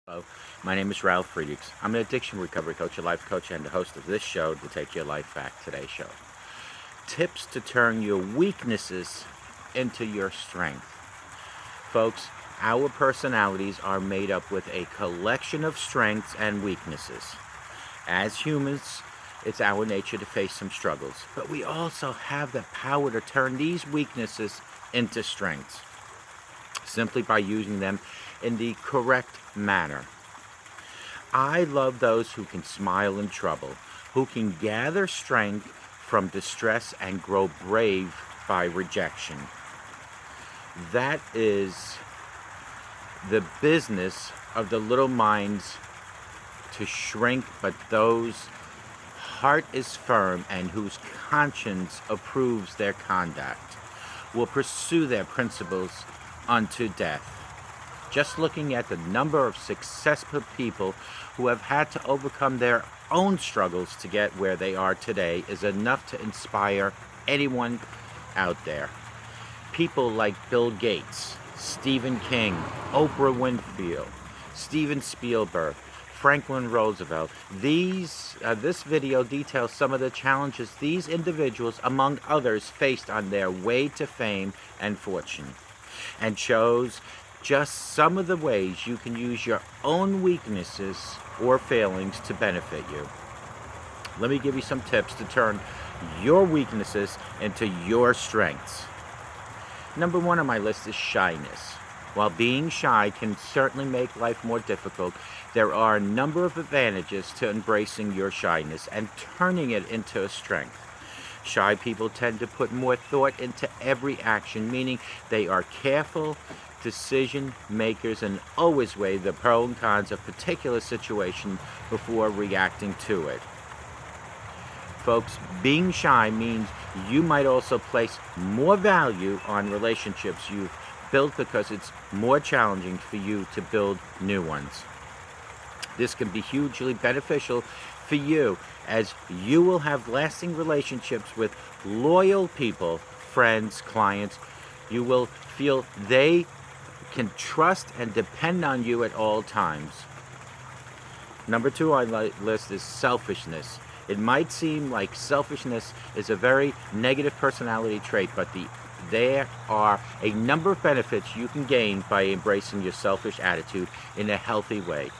Hello, my name is Ralf Friedrichs. I'm an addiction recovery coach, a life coach, and the host of this show, to Take Your Life Back, today's show. Tips to turn your weaknesses into your strength. Folks, our personalities are made up with a collection of strengths and weaknesses. As humans, it's our nature to face some struggles, but we also have the power to turn these weaknesses into strengths simply by using them in the correct manner. I love those who can smile in trouble, who can gather strength from distress and grow brave by rejection. That is the business of the little minds, to shrink, but those heart is firm and whose conscience approves their conduct will pursue their principles unto death. Just looking at the number of successful people who have had to overcome their own struggles to get where they are today is enough to inspire anyone out there. People like Bill Gates, Stephen King, Oprah Winfrey, Steven Spielberg, Franklin Roosevelt. This video details some of the challenges these individuals, among others, faced on their way to fame and fortune, and shows just some of the ways you can use your own weaknesses or failings to benefit you. Let me give you some tips to turn your weaknesses into your strengths. Number one on my list is shyness. While being shy can certainly make life more difficult, there are a number of advantages to embracing your shyness and turning it into a strength. Shy people tend to put more thought into every action, meaning they are careful decision makers and always weigh the pros and cons of a particular situation before reacting to it. Folks, being shy means you might also place more value on relationships you've built because it's more challenging for you to build new ones. This can be hugely beneficial for you, as you will have lasting relationships with loyal people, friends, clients. You will feel they can trust and depend on you at all times. Number two on my list is selfishness. It might seem like selfishness is a very negative personality trait, but there are a number of benefits you can gain by embracing your selfish attitude in a healthy way.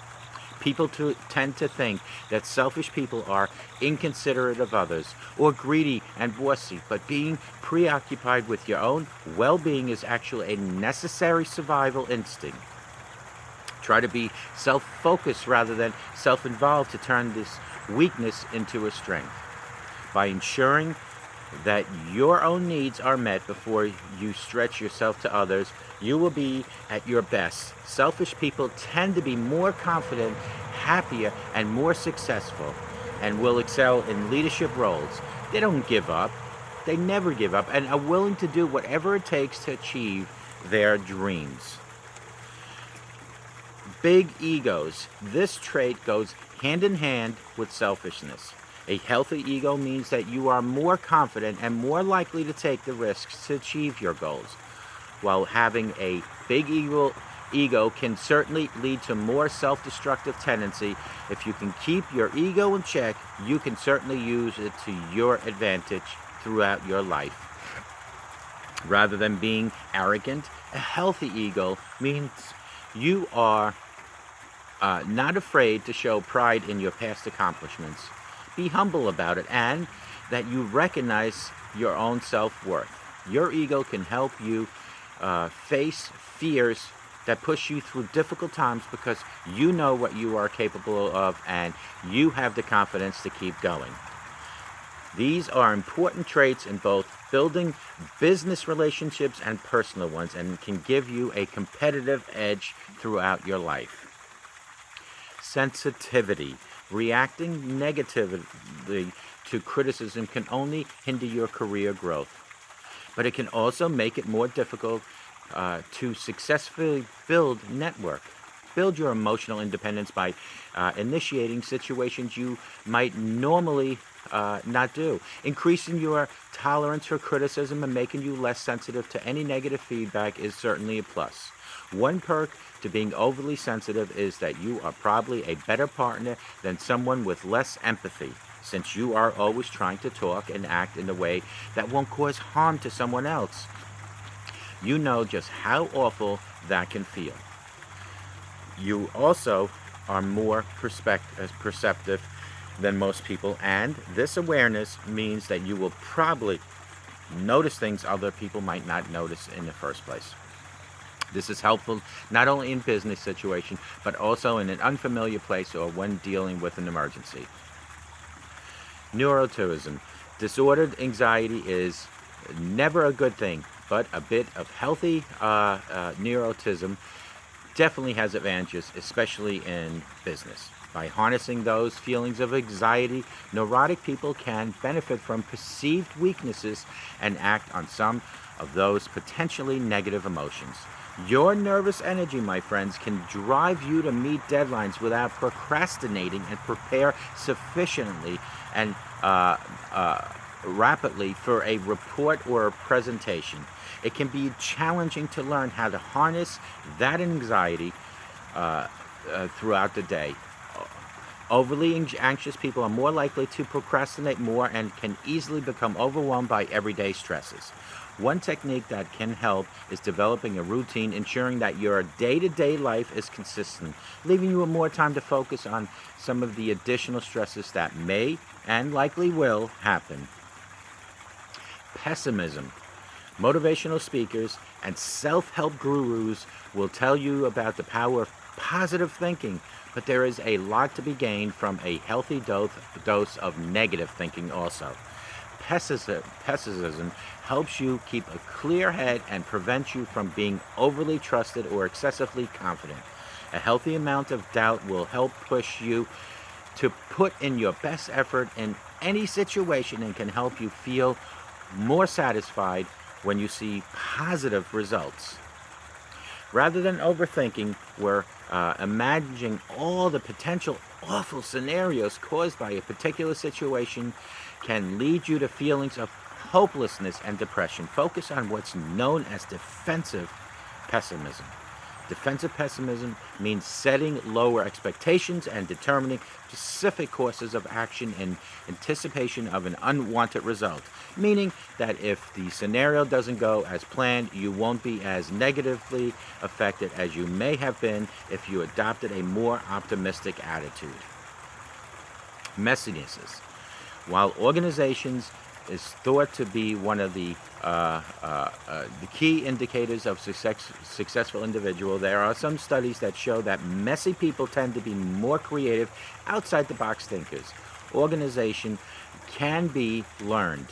People tend to think that selfish people are inconsiderate of others or greedy and bossy, but being preoccupied with your own well-being is actually a necessary survival instinct. Try to be self-focused rather than self-involved to turn this weakness into a strength. By ensuring that your own needs are met before you stretch yourself to others, you will be at your best. Selfish people tend to be more confident, happier, and more successful, and will excel in leadership roles. They don't give up. They never give up, and are willing to do whatever it takes to achieve their dreams. Big egos. This trait goes hand in hand with selfishness. A healthy ego means that you are more confident and more likely to take the risks to achieve your goals. While having a big ego can certainly lead to more self-destructive tendency, if you can keep your ego in check, you can certainly use it to your advantage throughout your life. Rather than being arrogant, a healthy ego means you are not afraid to show pride in your past accomplishments. Be humble about it, and that you recognize your own self-worth. Your ego can help you face fears that push you through difficult times because you know what you are capable of and you have the confidence to keep going. These are important traits in both building business relationships and personal ones, and can give you a competitive edge throughout your life. Sensitivity. Reacting negatively to criticism can only hinder your career growth, but it can also make it more difficult to successfully build network. Build your emotional independence by initiating situations you might normally not do. Increasing your tolerance for criticism and making you less sensitive to any negative feedback is certainly a plus. One perk to being overly sensitive is that you are probably a better partner than someone with less empathy, since you are always trying to talk and act in a way that won't cause harm to someone else. You know just how awful that can feel. You also are more perceptive than most people, and this awareness means that you will probably notice things other people might not notice in the first place. This is helpful not only in business situations, but also in an unfamiliar place or when dealing with an emergency. Neuroticism. Disordered anxiety is never a good thing, but a bit of healthy neuroticism definitely has advantages, especially in business. By harnessing those feelings of anxiety, neurotic people can benefit from perceived weaknesses and act on some of those potentially negative emotions. Your nervous energy, my friends, can drive you to meet deadlines without procrastinating and prepare sufficiently and rapidly for a report or a presentation. It can be challenging to learn how to harness that anxiety throughout the day. Overly anxious people are more likely to procrastinate more and can easily become overwhelmed by everyday stresses. One technique that can help is developing a routine, ensuring that your day-to-day life is consistent, leaving you more time to focus on some of the additional stresses that may and likely will happen. Pessimism. Motivational speakers and self-help gurus will tell you about the power of positive thinking, but there is a lot to be gained from a healthy dose of negative thinking also. Pessimism helps you keep a clear head and prevents you from being overly trusted or excessively confident. A healthy amount of doubt will help push you to put in your best effort in any situation and can help you feel more satisfied when you see positive results. Rather than overthinking, we're imagining all the potential awful scenarios caused by a particular situation can lead you to feelings of hopelessness and depression. Focus on what's known as defensive pessimism. Defensive pessimism means setting lower expectations and determining specific courses of action in anticipation of an unwanted result, meaning that if the scenario doesn't go as planned, you won't be as negatively affected as you may have been if you adopted a more optimistic attitude. Messinesses. While organizations is thought to be one of the key indicators of successful individual, there are some studies that show that messy people tend to be more creative, outside-the-box thinkers. Organization can be learned,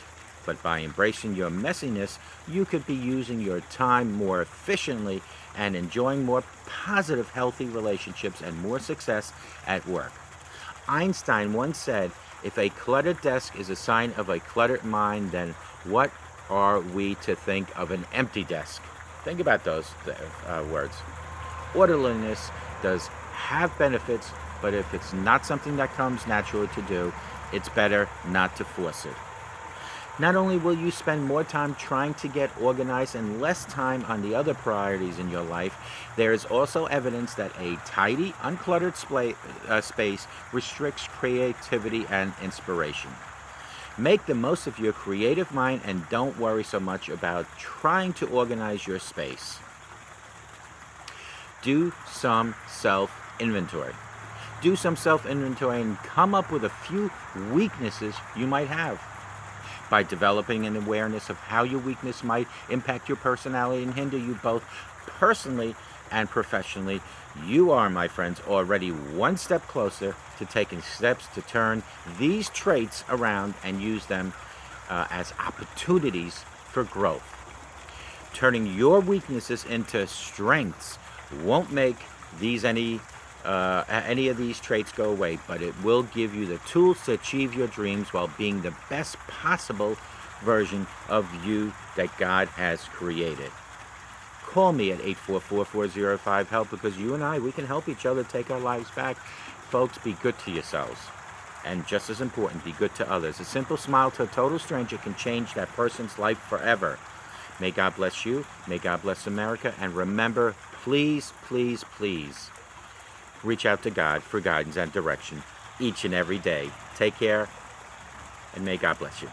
but by embracing your messiness, you could be using your time more efficiently and enjoying more positive, healthy relationships and more success at work. Einstein once said, "If a cluttered desk is a sign of a cluttered mind, then what are we to think of an empty desk?" Think about those words. Orderliness does have benefits, but if it's not something that comes naturally to do, it's better not to force it. Not only will you spend more time trying to get organized and less time on the other priorities in your life, there is also evidence that a tidy, uncluttered space restricts creativity and inspiration. Make the most of your creative mind and don't worry so much about trying to organize your space. Do some self-inventory. Do some self-inventory and come up with a few weaknesses you might have. By developing an awareness of how your weakness might impact your personality and hinder you both personally and professionally, you are, my friends, already one step closer to taking steps to turn these traits around and use them as opportunities for growth. Turning your weaknesses into strengths won't make any of these traits go away, but it will give you the tools to achieve your dreams while being the best possible version of you that God has created. Call me at 844-405-HELP because you and I, we can help each other take our lives back. Folks, be good to yourselves. And just as important, be good to others. A simple smile to a total stranger can change that person's life forever. May God bless you. May God bless America. And remember, please, please, please, reach out to God for guidance and direction each and every day. Take care, and may God bless you.